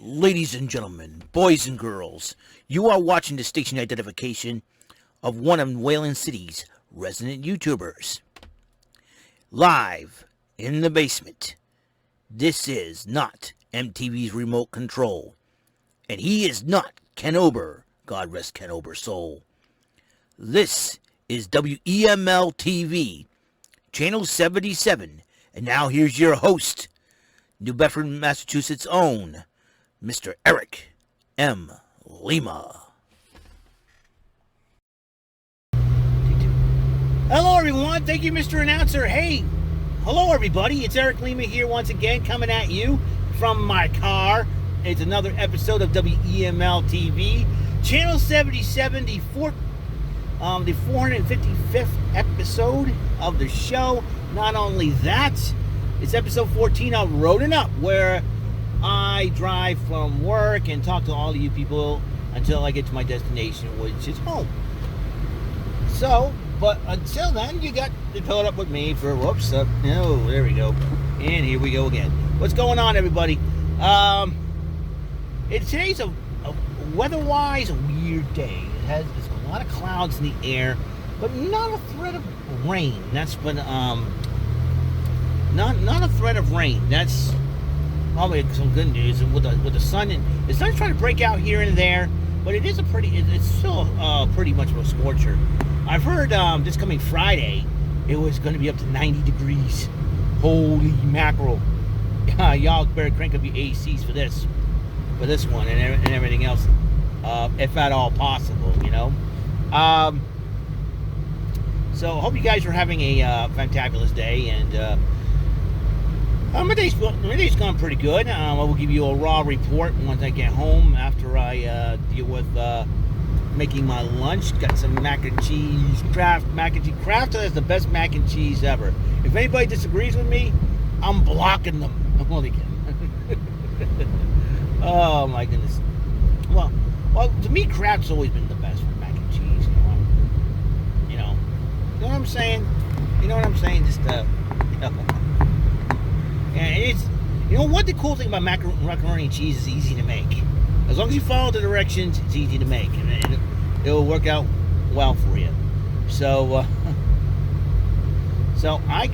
Ladies and gentlemen, boys and girls, you are watching the station identification of one of Wayland City's resident YouTubers. Live in the basement. This is not MTV's remote control. And he is not Ken Ober, God rest Ken Ober's soul. This is WEML-TV, Channel 77. And now here's your host, New Bedford, Massachusetts' own, Mr. Eric M. Lima. Hello, everyone. Thank you, Mr. Announcer. Hey, hello, everybody. It's Eric Lima here once again, coming at you from my car. It's another episode of WEML-TV, Channel 77, the 455th episode of the show. Not only that, it's episode 14 of Roadin Up, where I drive from work and talk to all of you people until I get to my destination, which is home. So, but until then, you got to fill it up with me for, whoops, oh, there we go. And here we go again. What's going on, everybody? Today's a weather-wise a weird day. There's a lot of clouds in the air, but not a threat of rain. That's been, not a threat of rain. That's probably some good news with the sun. And the sun's trying to break out here and there, but it's still pretty much of a scorcher. I've heard this coming Friday it was going to be up to 90 degrees. Holy mackerel! Y'all better crank up your ACs for this one and everything else, if at all possible. You know. So I hope you guys are having a fantabulous day, and my day's gone pretty good. I will give you a raw report once I get home after I deal with making my lunch. Got some mac and cheese, Kraft mac and cheese. Kraft is the best mac and cheese ever. If anybody disagrees with me, I'm blocking them. I'm only kidding. Oh my goodness. Well, to me, Kraft's always been the best for mac and cheese. You know what I'm saying? You know what I'm saying? Just and it's, what the cool thing about macaroni and cheese is easy to make. As long as you follow the directions, it's easy to make, and it'll work out well for you. So, I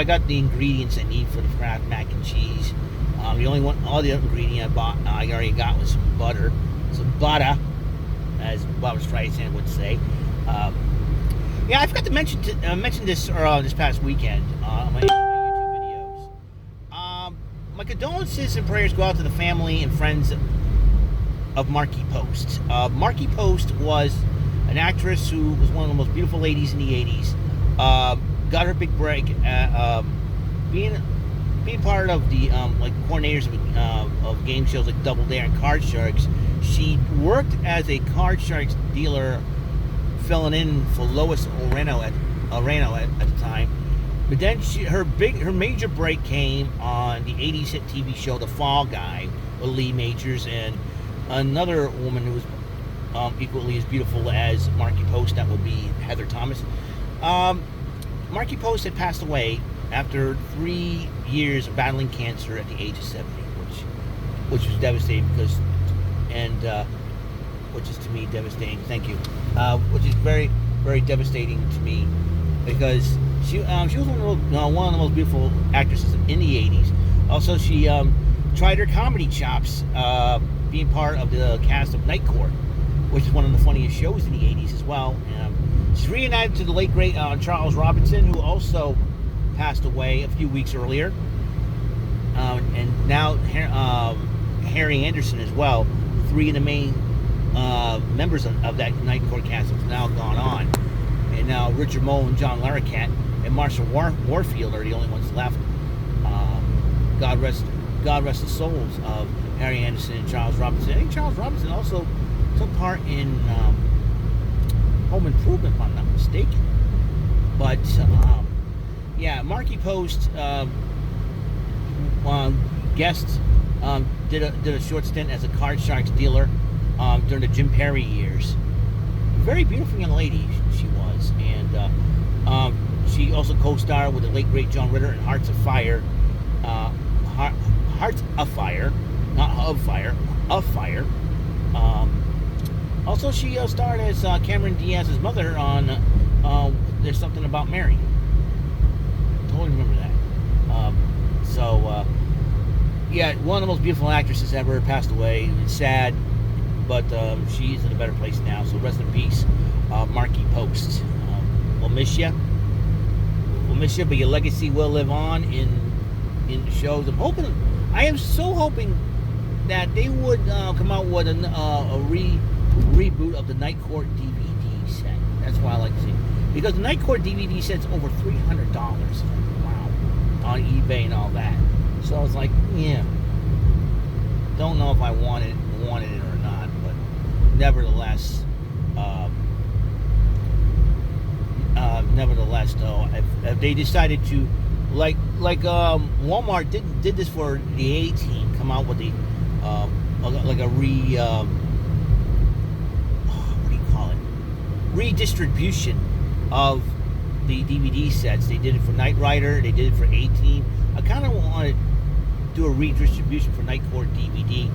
got the ingredients I need for the Kraft mac and cheese. All the ingredient I already got was some butter, as Barbra Streisand would say. I forgot to mention this this past weekend on my YouTube videos. My condolences and prayers go out to the family and friends of Markie Post. Markie Post was an actress who was one of the most beautiful ladies in the 80s. Got her big break at being part of the coordinators of game shows like Double Dare and Card Sharks. She worked as a Card Sharks dealer, filling in for Lois Orano at the time. But then her major break came on the 80s hit TV show The Fall Guy with Lee Majors and another woman who was equally as beautiful as Markie Post. That would be Heather Thomas. Markie Post had passed away after 3 years of battling cancer at the age of 70, which was devastating which is to me devastating. Thank you. Which is very, very devastating to me because she was one of the most beautiful actresses in the 80s. Also, she tried her comedy chops being part of the cast of Night Court, which is one of the funniest shows in the 80s as well. She's reunited to the late great Charles Robinson, who also passed away a few weeks earlier, and now Harry Anderson as well. Three of the main members of that Night Court cast have now gone on, and now Richard Mole and John Larroquette and Marshall Warfield are the only ones left. God rest the souls of Harry Anderson and Charles Robinson. I think Charles Robinson also took part in Home Improvement, if I'm not mistaken. But Markie Post did a short stint as a Card Sharks dealer during the Jim Perry years. Very beautiful young lady she was, and she also co-starred with the late great John Ritter in Hearts of Fire, not of Fire, of Fire. Also, she starred as Cameron Diaz's mother on There's Something About Mary. Totally remember that. Yeah, one of the most beautiful actresses ever passed away. It's sad, but she's in a better place now. So rest in peace, Marky Post. We'll miss you. We'll miss you, but your legacy will live on in the shows. I am so hoping that they would come out with a reboot of the Night Court DVD set. That's why I like to see. Because the Night Court DVD set's over $300. Wow. On eBay and all that. So I was like, yeah. Don't know if I wanted it or not, but nevertheless, though, if they decided to, like Walmart did this for the A-Team, come out with the what do you call it? Redistribution of the DVD sets. They did it for Knight Rider. They did it for A-Team. I kind of want to do a redistribution for Night Court DVD,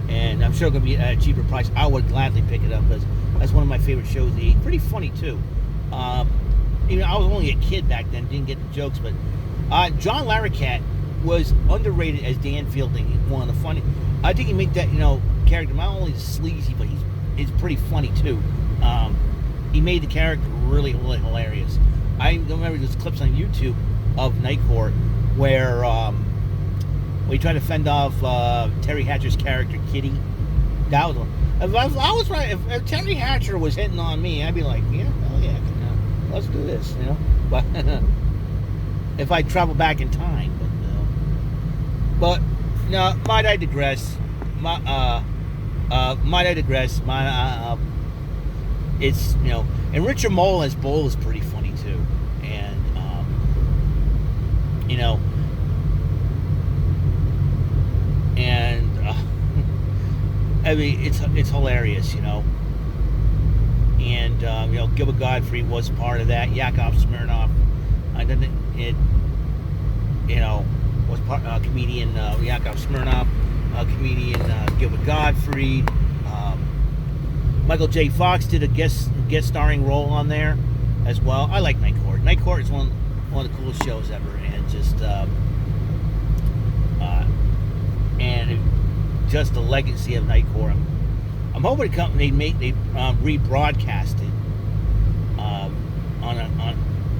and I'm sure it's going to be at a cheaper price. I would gladly pick it up because that's one of my favorite shows. Pretty funny too. I was only a kid back then, didn't get the jokes, but John Larroquette was underrated as Dan Fielding. One of the funny. I think he made that character not only sleazy, but he's pretty funny too. He made the character really, really hilarious. I remember those clips on YouTube of Night Court where we tried to fend off Terry Hatcher's character Kitty. That was one. If Terry Hatcher was hitting on me, I'd be like, yeah, hell yeah, let's do this, But if I travel back in time, but no, might I digress? It's and Richard Mole as Bull is pretty funny too, and I mean it's hilarious, and Gilbert Gottfried was part of that. Yakov Smirnoff, was part comedian Yakov Smirnoff, comedian Gilbert Gottfried. Michael J. Fox did a guest starring role on there as well. I like Night Court. Night Court is one of the coolest shows ever, and just the legacy of Night Court. I'm hoping the company they rebroadcast it on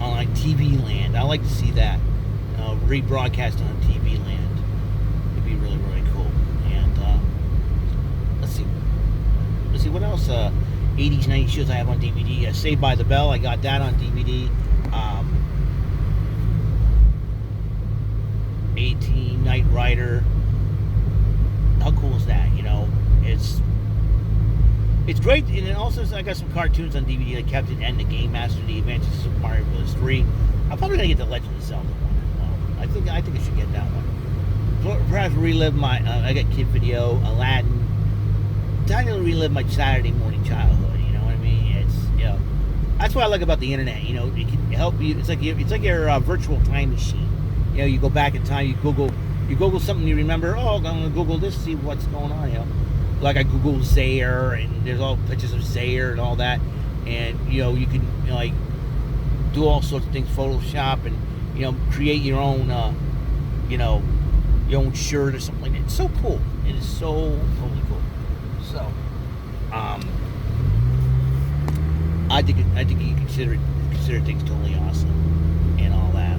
like TV Land. I like to see that rebroadcast on TV Land. It'd be really, really cool. And let's see what else 80s 90s shows I have on DVD. Saved by the Bell, I got that on DVD. A-Team, Knight Rider. How cool is that? It's great. And then also I got some cartoons on DVD like Captain N, the Game Master, The Adventures of Super Mario Bros. 3. I'm probably gonna get the Legend of Zelda one. I think I should get that one. Perhaps relive my I got Kid Video, Aladdin. Time to relive my Saturday morning childhood. You know what I mean? It's that's what I like about the internet. It can help you. It's like your virtual time machine. You go back in time. You Google something you remember. Oh, I'm gonna Google this, see what's going on. Like I Googled Zaire, and there's all pictures of Zaire and all that, and you can like do all sorts of things, Photoshop, and create your own your own shirt or something like that. It's so cool. It is so totally cool. So I think you consider things totally awesome and all that.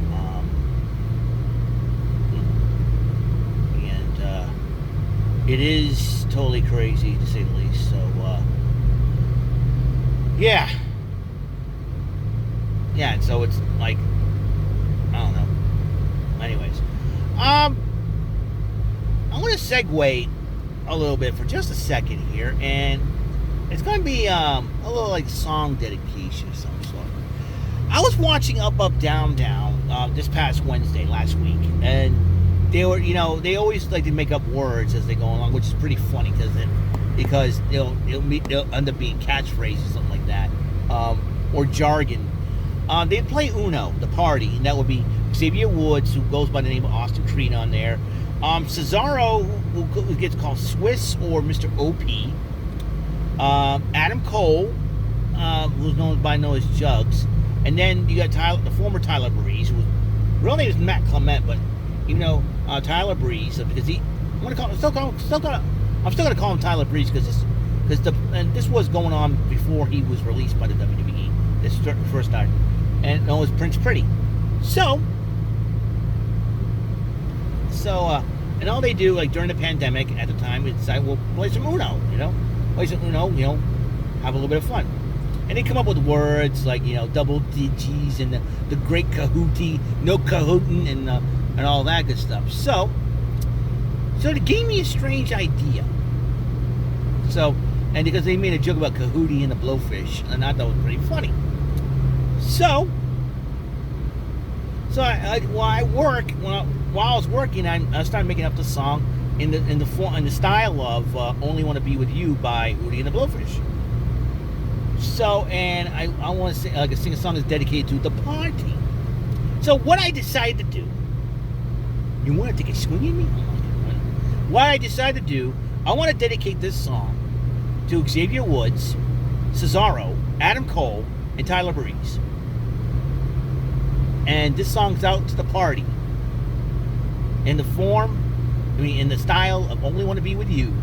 It is totally crazy to say the least. So yeah. So it's like I don't know. Anyways, I'm going to segue a little bit for just a second here, and it's going to be a little like song dedication of some sort. I was watching UpUpDownDown this past Wednesday last week, and they were, they always like to make up words as they go along, which is pretty funny because they'll end up being catchphrases, something like that, or jargon. They'd play Uno, the party, and that would be Xavier Woods, who goes by the name of Austin Creed on there. Cesaro, who gets called Swiss or Mr. OP. Adam Cole, who's known as Jugs. And then you got the former Tyler Breeze, who real name is Matt Clement, but even though Tyler Breeze, because I'm still gonna call him Tyler Breeze because this was going on before he was released by the WWE. This first time, and known as Prince Pretty. So, and all they do, like during the pandemic at the time, is decide we'll play some Uno, play some Uno, have a little bit of fun. And they come up with words like, double digis and the great Kahootie, no Kahootin, and all that good stuff. So they gave me a strange idea. And because they made a joke about Kahootie and the Blowfish, and I thought it was pretty funny. So while I was working, I started making up the song in the style of "Only Want to Be with You" by Hootie and the Blowfish. So, and I want to sing a song that's dedicated to the party. So what I decided to do, you want to take a swing at me? What I decided to do, I want to dedicate this song to Xavier Woods, Cesaro, Adam Cole, and Tyler Breeze. And this song's out to the party in the style of "Only Want to Be with You"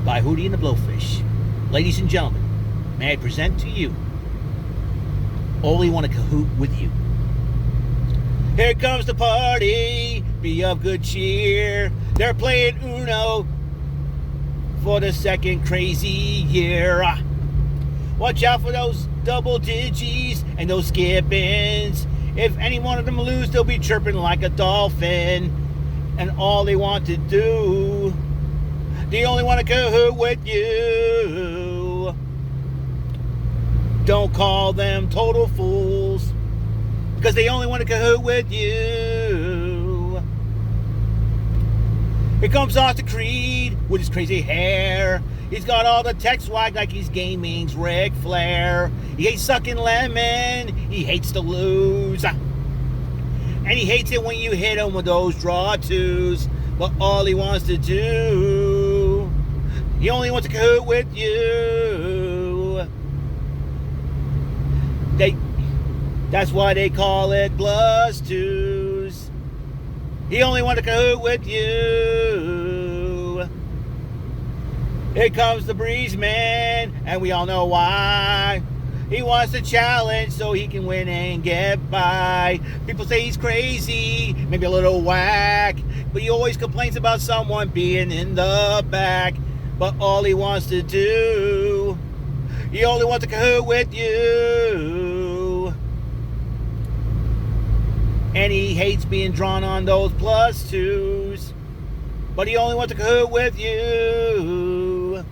by Hootie and the Blowfish. Ladies and gentlemen, may I present to you "Only Want to Cahoot with You." Here comes the party, be of good cheer. They're playing Uno for the second crazy year. Watch out for those double digis and those skip-ins. If any one of them lose, they'll be chirping like a dolphin. And all they want to do, they only want to cahoot with you. Don't call them total fools, because they only want to cahoot with you. Here comes Austin Creed with his crazy hair. He's got all the tech swag like he's gaming's Ric Flair. He hates sucking lemon. He hates to lose. And he hates it when you hit him with those draw twos. But all he wants to do, he only wants to cahoot with you. That's why they call it plus twos. He only wants to cahoot with you. Here comes the Breeze Man, and we all know why. He wants to challenge so he can win and get by. People say he's crazy, maybe a little whack, but he always complains about someone being in the back. But all he wants to do, he only wants to cahoot with you. And he hates being drawn on those plus twos, but he only wants to cahoot with you.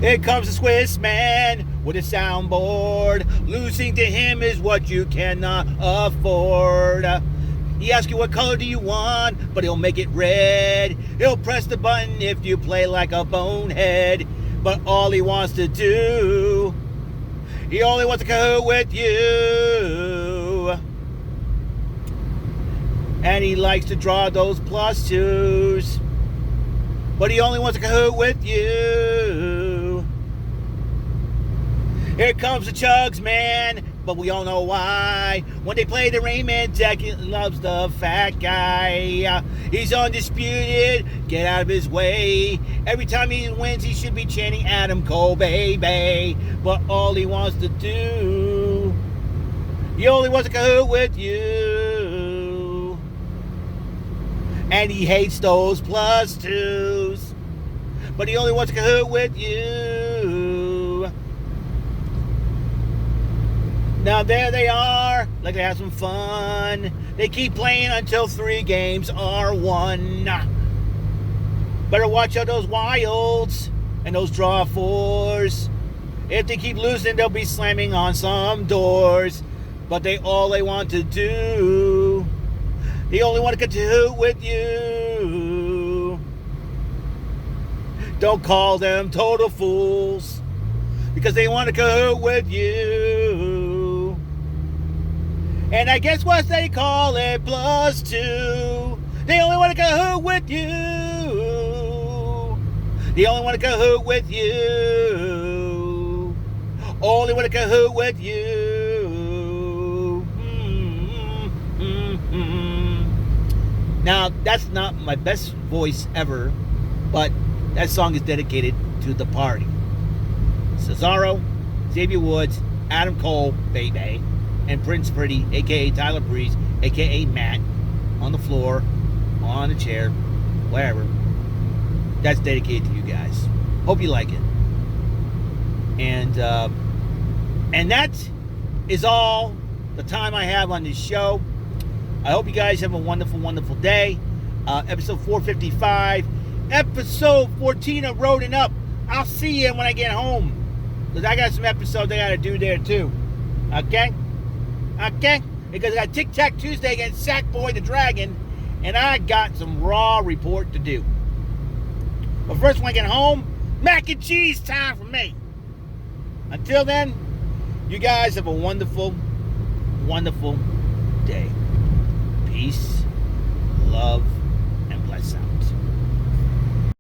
Here comes the Swiss man with a soundboard. Losing to him is what you cannot afford. He asks you what color do you want, but he'll make it red. He'll press the button if you play like a bonehead. But all he wants to do, he only wants to cahoot with you. And he likes to draw those plus twos, but he only wants to cahoot with you. Here comes the Chugs Man, but we all know why. When they play the Rayman deck, he loves the fat guy. He's undisputed, get out of his way. Every time he wins, he should be chanting Adam Cole, baby. But all he wants to do, he only wants to cahoot with you. And he hates those plus twos, but he only wants to cahoot with you. Now there they are, like they have some fun. They keep playing until 3 games are won. Better watch out those wilds and those draw fours. If they keep losing, they'll be slamming on some doors. But all they want to do, they only want to cahoot with you. Don't call them total fools, because they want to cahoot with you. And I guess what they call it +2. They only want to cahoot with you. They only want to cahoot with you. Only want to cahoot with you. Now, that's not my best voice ever, but that song is dedicated to the party. Cesaro, Xavier Woods, Adam Cole, Baby, and Prince Pretty, a.k.a. Tyler Breeze, a.k.a. Matt, on the floor, on the chair, wherever. That's dedicated to you guys. Hope you like it. And that is all the time I have on this show. I hope you guys have a wonderful, wonderful day. Episode 455. Episode 14 of Roadin Up. I'll see you when I get home. Because I got some episodes I got to do there too. Okay? Okay? Because I got Tic Tac Tuesday against Sackboy the Dragon. And I got some Raw report to do. But first, when I get home, mac and cheese time for me. Until then, you guys have a wonderful, wonderful day.